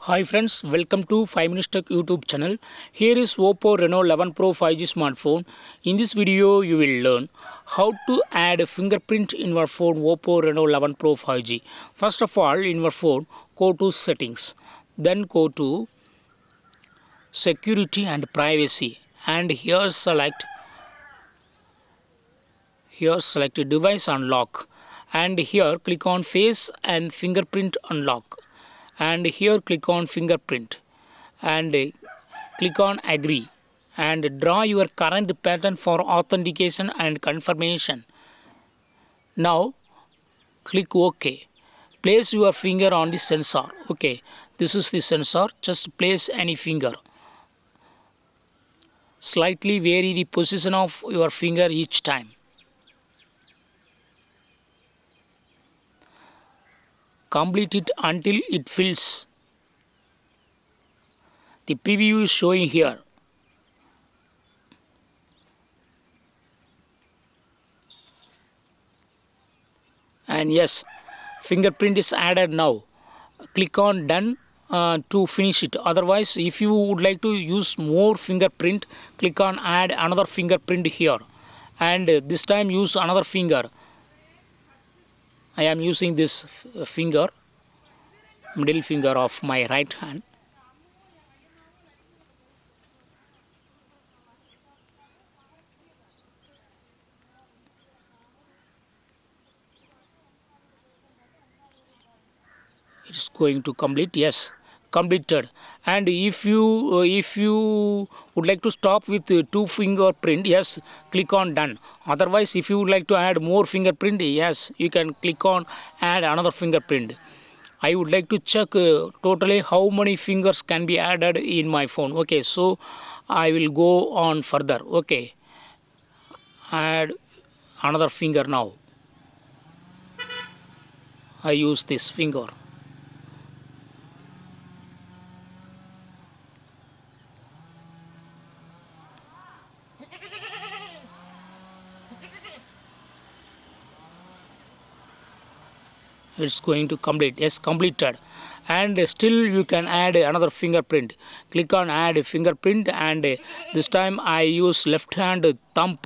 Hi friends, welcome to 5 Minutes Tech YouTube channel. Here is Oppo Reno 11 Pro 5G smartphone. In this video, you will learn how to add a fingerprint in your phone Oppo Reno 11 Pro 5G. First of all, in your phone, go to settings. Then go to security and privacy. And here select device unlock. And here click on face and fingerprint unlock. And here click on fingerprint and click on agree and draw your current pattern for authentication and confirmation. Now click OK. Place your finger on the sensor. Okay, this is the sensor. Just place any finger. Slightly vary the position of your finger each time. Complete it until it fills. The preview is showing here. And yes, fingerprint is added now. Click on done to finish it. Otherwise, if you would like to use more fingerprint, click on add another fingerprint here. And this time use another finger. I am using this finger, middle finger of my right hand. It's going to complete. Yes, completed. And if you would like to stop with two fingerprint, yes, click on done. Otherwise, if you would like to add more fingerprint, yes, you can click on add another fingerprint. I would like to check totally how many fingers can be added in my phone. Okay, so I will go on further. Okay, add another finger now. I use this finger. It's going to complete. Yes, completed. And still you can add another fingerprint. Click on add fingerprint, and this time I use left hand thumb.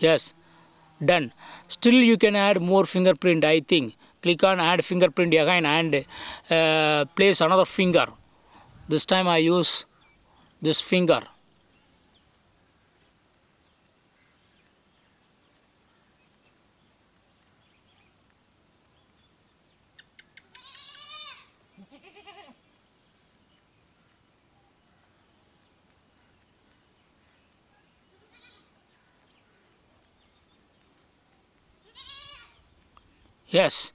Yes, done. Still you can add more fingerprint, I think. Click on add fingerprint again and place another finger. This time I use this finger. Yes.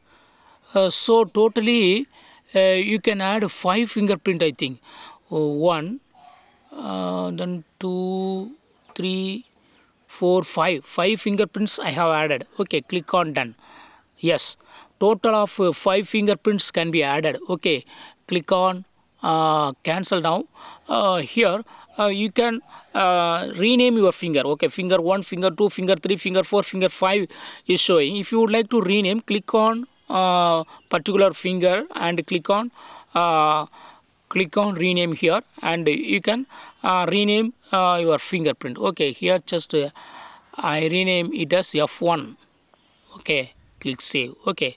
So totally you can add 5 fingerprint, I think. One, then 2, 3, 4, 5. 5 fingerprints I have added. Okay, click on done. Yes, total of 5 fingerprints can be added. Okay, click on cancel now. Here you can rename your finger. Okay, finger 1, finger 2, finger 3, finger 4, finger 5 is showing. If you would like to rename, click on particular finger and click on rename here, and you can rename your fingerprint. Okay, here just I rename it as F1. Okay, click save. Okay,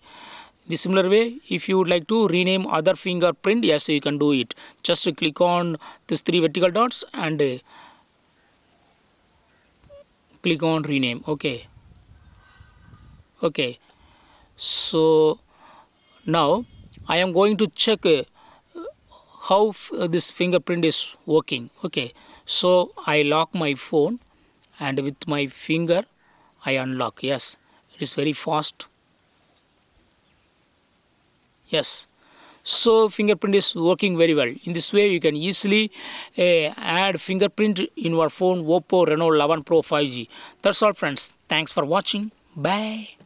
the similar way, if you would like to rename other fingerprint, yes, you can do it. Just click on these 3 vertical dots and click on rename. Okay, okay, so now I am going to check how this fingerprint is working. Okay, so I lock my phone and with my finger I unlock. Yes, it is very fast. Yes, so fingerprint is working very well. In this way you can easily add fingerprint in your phone Oppo Reno 11 Pro 5G. That's all friends. Thanks for watching. Bye.